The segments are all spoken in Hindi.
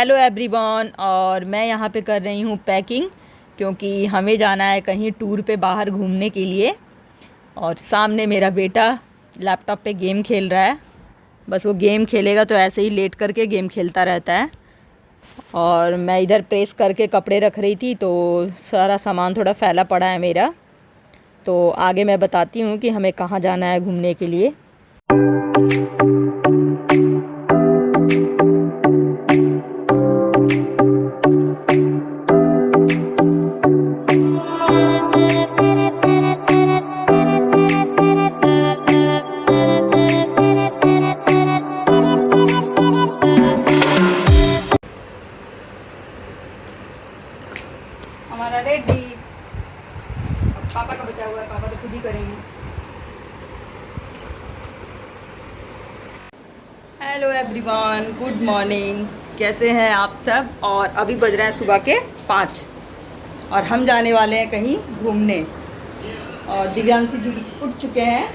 Hello everyone. और मैं यहाँ पे कर रही हूँ पैकिंग, क्योंकि हमें जाना है कहीं टूर पे बाहर घूमने के लिए। और सामने मेरा बेटा लैपटॉप पे गेम खेल रहा है। बस वो गेम खेलेगा तो ऐसे ही लेट करके गेम खेलता रहता है। और मैं इधर प्रेस करके कपड़े रख रही थी तो सारा सामान थोड़ा फैला पड़ा है मेरा। तो आगे मैं बताती हूँ कि हमें कहाँ जाना है घूमने के लिए। हमारा रेडी। पापा का बचा हुआ है, पापा तो खुद ही करेंगे। Hello everyone, good morning. कैसे हैं आप सब? और अभी बज रहे हैं सुबह के 5 और हम जाने वाले हैं कहीं घूमने। और दिव्यांशी जी उठ चुके हैं,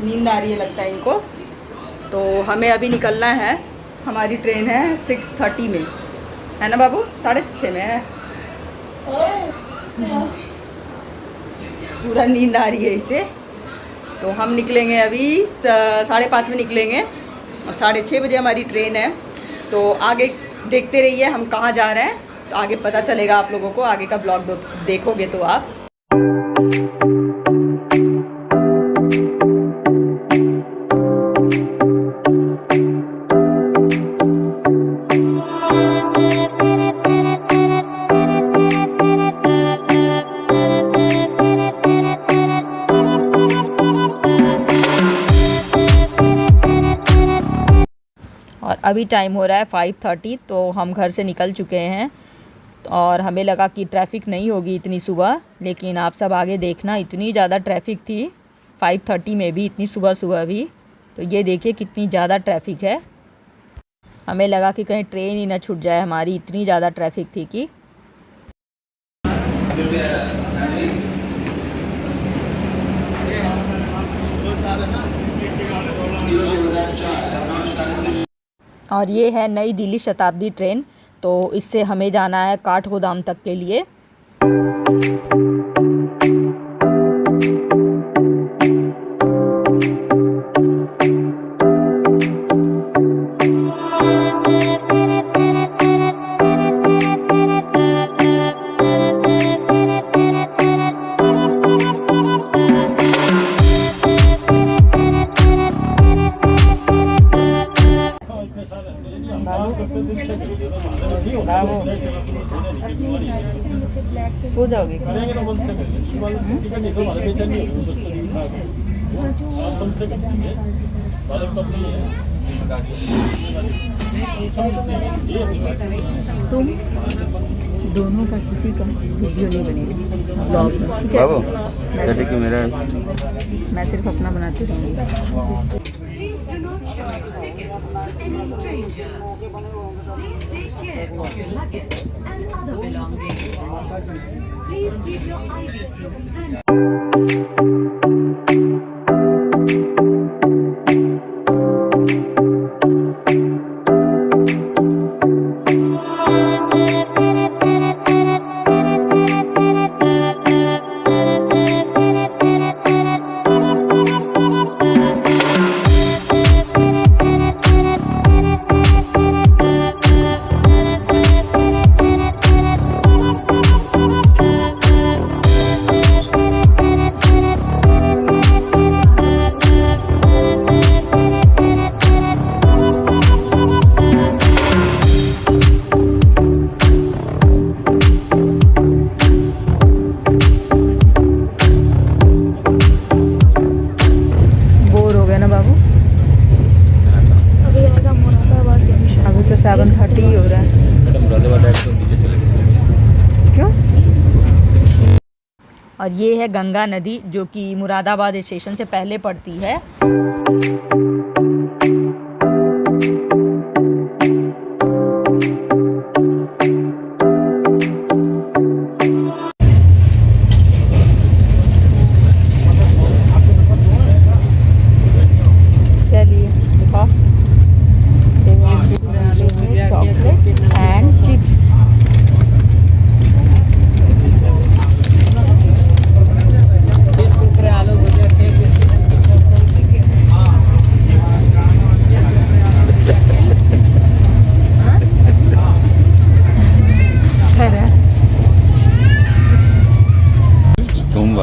नींद आ रही है लगता है इनको। तो हमें अभी निकलना है। हमारी ट्रेन है 6:30 में, है ना बाबू? 6:30 में है। पूरा नींद आ रही है इसे। तो हम निकलेंगे अभी 5:30 में निकलेंगे और 6:30 बजे हमारी ट्रेन है। तो आगे देखते रहिए हम कहाँ जा रहे हैं, तो आगे पता चलेगा आप लोगों को। आगे का ब्लॉग देखोगे तो आप। और अभी टाइम हो रहा है 5:30, तो हम घर से निकल चुके हैं। और हमें लगा कि ट्रैफिक नहीं होगी इतनी सुबह, लेकिन आप सब आगे देखना इतनी ज़्यादा ट्रैफिक थी 5:30 में भी, इतनी सुबह सुबह भी। तो ये देखिए कितनी ज़्यादा ट्रैफिक है। हमें लगा कि कहीं ट्रेन ही ना छूट जाए हमारी, इतनी ज़्यादा ट्रैफिक थी कि। और ये है नई दिल्ली शताब्दी ट्रेन। तो इससे हमें जाना है काठगोदाम तक के लिए। सो जाओगे? तुम दोनों का किसी का वीडियो नहीं बनेगा ब्लॉग में, ठीक है? मैं सिर्फ अपना बनाती रहूँगी। अभी तो 7:30 ही हो रहा है। क्यों? और ये है गंगा नदी, जो कि मुरादाबाद स्टेशन से पहले पड़ती है।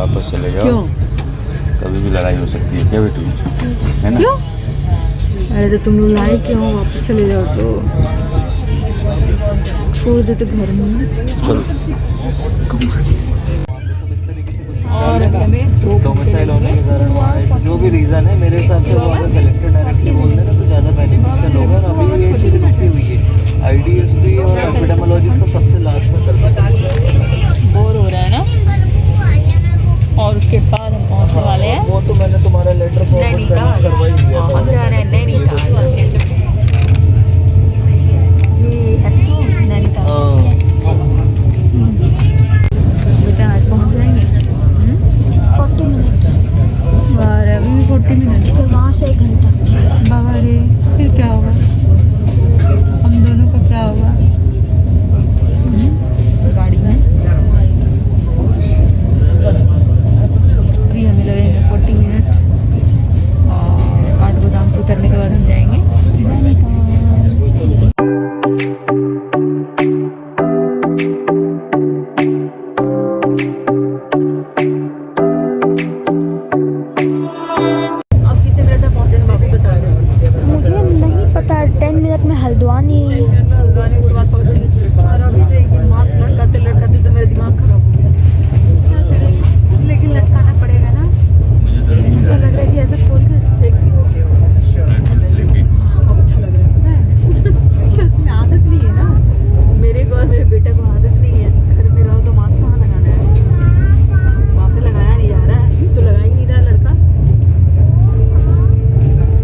वापस चले जाओ। क्यों? कभी भी लड़ाई हो सकती है क्या बेटू, है ना? क्यों? अरे तो तुम लोग लाए क्यों? वापस चले जाओ तो छोड़ देते घर में। चलो। और हमें डोमिसाइल होने के कारण वहाँ ऐसे जो भी रीज़न है, मेरे हिसाब से वो अगर कलेक्टर डायरेक्टली बोल देना तो ज़्यादा बेनिफिशियल होगा। और अभी ये चीज़ रुकी हुई है, IDST और एपिडेमोलॉजिस्ट को सबसे लास्ट में कर देते। बोर हो रहा है ना। और उसके बाद हम पहुंचने वाले हैं वो तो मैंने तुम्हारा लेटर फॉरवर्ड करवा ही दिया था। हम जा रहे हैं नैनीताल। ये है तो नैनीताल। बेटा आज पहुंच जाएंगे 40 मिनट्स, और अभी भी 40 मिनट। फिर वहाँ से 1 घंटा। बाबा रे, फिर क्या होगा? हम दोनों का क्या होगा? गाड़ी में अभी हमें लगेंगे 40 मिनट। और काठगोदाम से उतरने के बाद हम जाएंगे नैनीताल। अब कितने मिनट में पहुंचेंगे बाबू बता दें। मुझे नहीं पता, 10 मिनट में हल्द्वानी। गाने के बाद पहुंचेंगे। और अभी से ये मास्क लटकाते तो मेरा दिमाग खराब हो गया। क्या करें, लेकिन लटकाना पड़ेगा ना। ऐसा लग रहा है कि ऐसे खोल के फेंक दिया। अब अच्छा लग रहा है। सच में आदत नहीं है ना मेरे को और मेरे बेटे को, आदत नहीं है। घर में रहो तो मास्क कहाँ लगाना है? वहाँ पे लगाया नहीं जा रहा है, तो लगा ही नहीं रहा लड़का,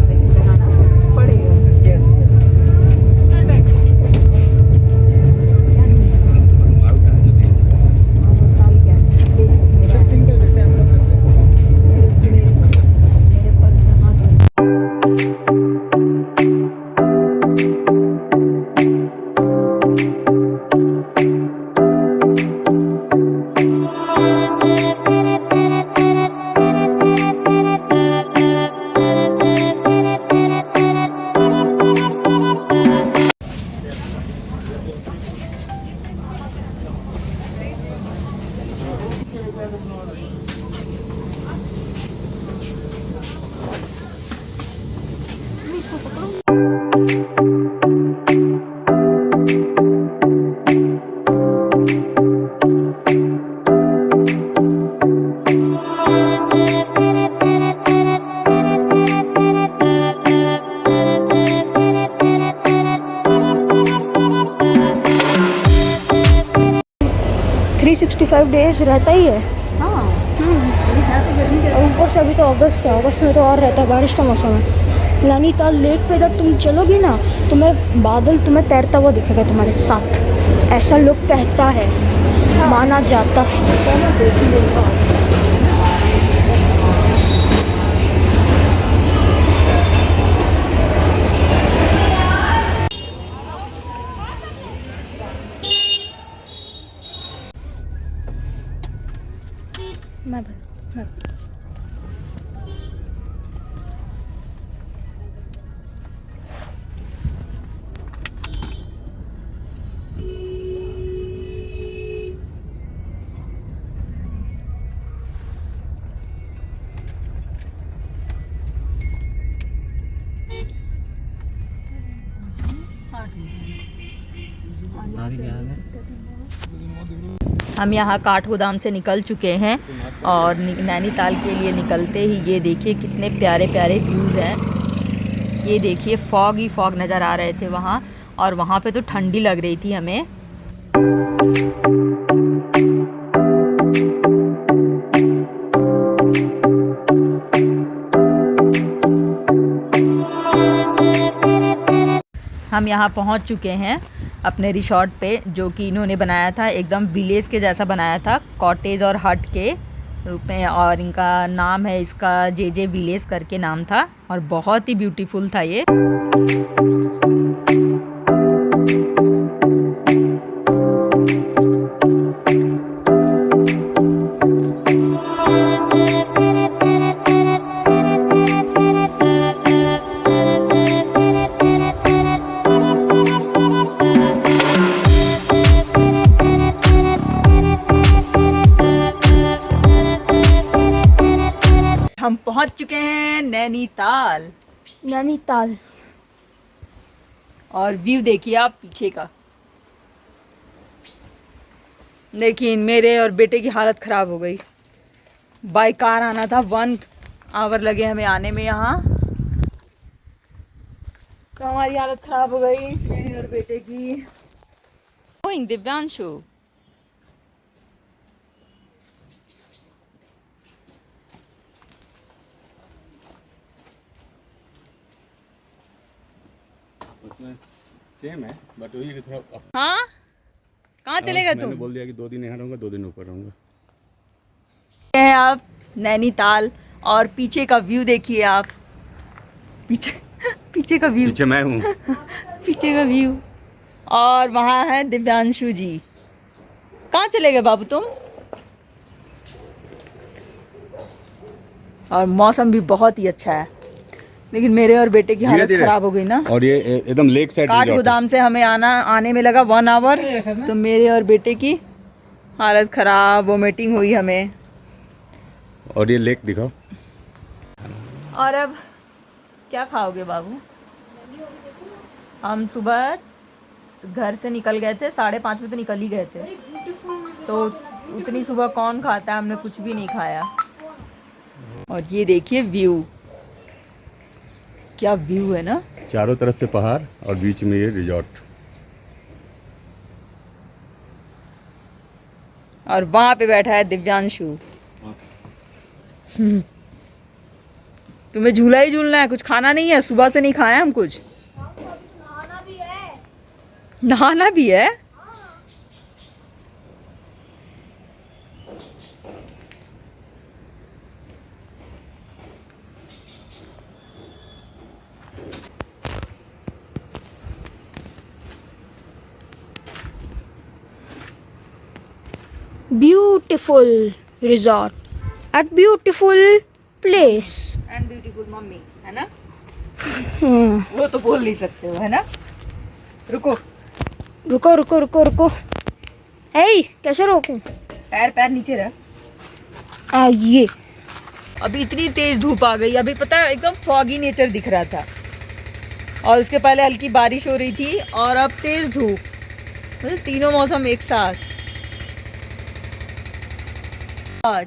लेकिन लगाना पड़ेगा। सिंपल जैसे हम लोग करते हैं। मेरे पर्स में हाथ डेज रहता ही है। और ऊपर से अभी तो अगस्त है, अगस्त में तो और रहता है, बारिश का मौसम है। नैनीताल लेक पे जब तुम चलोगी ना, तुम्हें बादल तुम्हें तैरता हुआ दिखेगा तुम्हारे साथ, ऐसा लोग कहता है, माना जाता है। हम यहाँ काठगोदाम से निकल चुके हैं और नैनीताल के लिए निकलते ही ये देखिए कितने प्यारे प्यारे व्यूज़ हैं। ये देखिए फॉग ही फॉग नज़र आ रहे थे वहाँ, और वहाँ पे तो ठंडी लग रही थी हमें। हम यहाँ पहुँच चुके हैं अपने रिसॉर्ट पे, जो कि इन्होंने बनाया था, एकदम विलेज के जैसा बनाया था, कॉटेज और हट के रूप में। और इनका नाम है, इसका JJ विलेज करके नाम था, और बहुत ही ब्यूटीफुल था ये। पहुंच चुके हैं नैनीताल। नैनीताल। और व्यू देखिए आप पीछे का। लेकिन मेरे और बेटे की हालत ख़राब हो गई। बाई कार आना था, 1 आवर लगे हमें आने में यहाँ, तो हमारी हालत ख़राब हो गई मेरे और बेटे की। गोइंग दिव्यांशु। उसमें सेम है बट वही है कि थोड़ा हाँ, कहाँ चलेगा तुम? मैंने बोल दिया कि 2 दिन यहाँ रहूँगा 2 दिन ऊपर रहूँगा। हैं आप नैनीताल, और पीछे का व्यू देखिए आप। पीछे का व्यू, पीछे मैं हूँ। पीछे का व्यू। और वहाँ है दिव्यांशु जी। कहाँ चले गए बाबू तुम? और मौसम भी बहुत ही अच्छा है, लेकिन मेरे और बेटे की हालत धीरे-धीरे। खराब हो गई ना। और ये एकदम लेक साइड काठ गोदाम से हमें आने में लगा 1 आवर, तो मेरे और बेटे की हालत खराब, वोमिटिंग हुई हमें। और ये लेक दिखाओ। और अब क्या खाओगे बाबू? हम सुबह घर से निकल गए थे, 5:30 बजे तो निकल ही गए थे, तो उतनी सुबह कौन खाता है, हमने कुछ भी नहीं खाया। और ये देखिए व्यू, क्या व्यू है ना। चारों तरफ से पहाड़ और बीच में ये रिजॉर्ट। और वहाँ पे बैठा है दिव्यांशु। तुम्हें झूला ही झूलना है, कुछ खाना नहीं है? सुबह से नहीं खाया हम कुछ। नहाना भी है। नहाना भी है? Beautiful resort at beautiful place. And beautiful mummy, है ना? हम्म। वो तो बोल नहीं सकते हो, है ना? रुको, रुको रुको रुको रुको। हे, कैसे रोकूं? पैर नीचे रख। ये अभी इतनी तेज धूप आ गई, अभी पता है एकदम फॉगी नेचर दिख रहा था, और उसके पहले हल्की बारिश हो रही थी, और अब तेज धूप, मतलब तीनों मौसम एक साथ आज।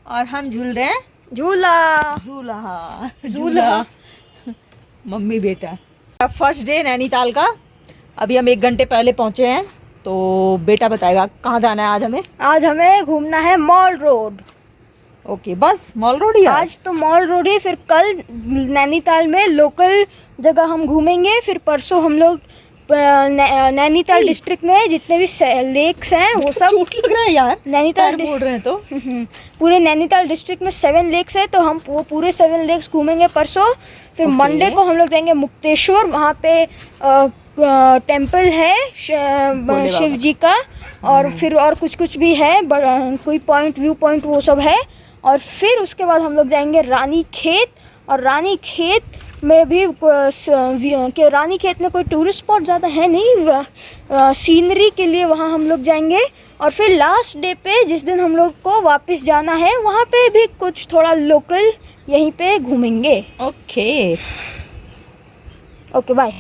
और हम झूल रहे हैं झूला। झूला। झूला। मम्मी बेटा। फर्स्ट डे नैनीताल का। अभी हम 1 घंटे पहले पहुंचे हैं, तो बेटा बताएगा कहाँ जाना है आज हमें। आज हमें घूमना है मॉल रोड। ओके, बस मॉल रोड ही है आज तो मॉल रोड है, फिर कल नैनीताल में लोकल जगह हम घूमेंगे, फिर परसों हम लोग नैनीताल डिस्ट्रिक्ट में जितने भी लेक्स हैं वो सब। चोट लग रहा है यार, नैनीताल पैर मोड़ रहे हैं तो। पूरे नैनीताल डिस्ट्रिक्ट में 7 लेक्स है, तो हम वो पूरे 7 लेक्स घूमेंगे परसों। फिर Okay. मंडे को हम लोग जाएंगे मुक्तेश्वर, वहाँ पे टेम्पल है शिव जी का, और फिर और कुछ भी है, कोई पॉइंट, व्यू पॉइंट वो सब है। और फिर उसके बाद हम लोग जाएंगे रानी खेत, और रानी खेत में भी के रानी खेत में कोई टूरिस्ट स्पॉट ज़्यादा है नहीं, सीनरी के लिए वहाँ हम लोग जाएंगे। और फिर लास्ट डे पे जिस दिन हम लोग को वापस जाना है, वहाँ पे भी कुछ थोड़ा लोकल यहीं पे घूमेंगे। Okay okay bye.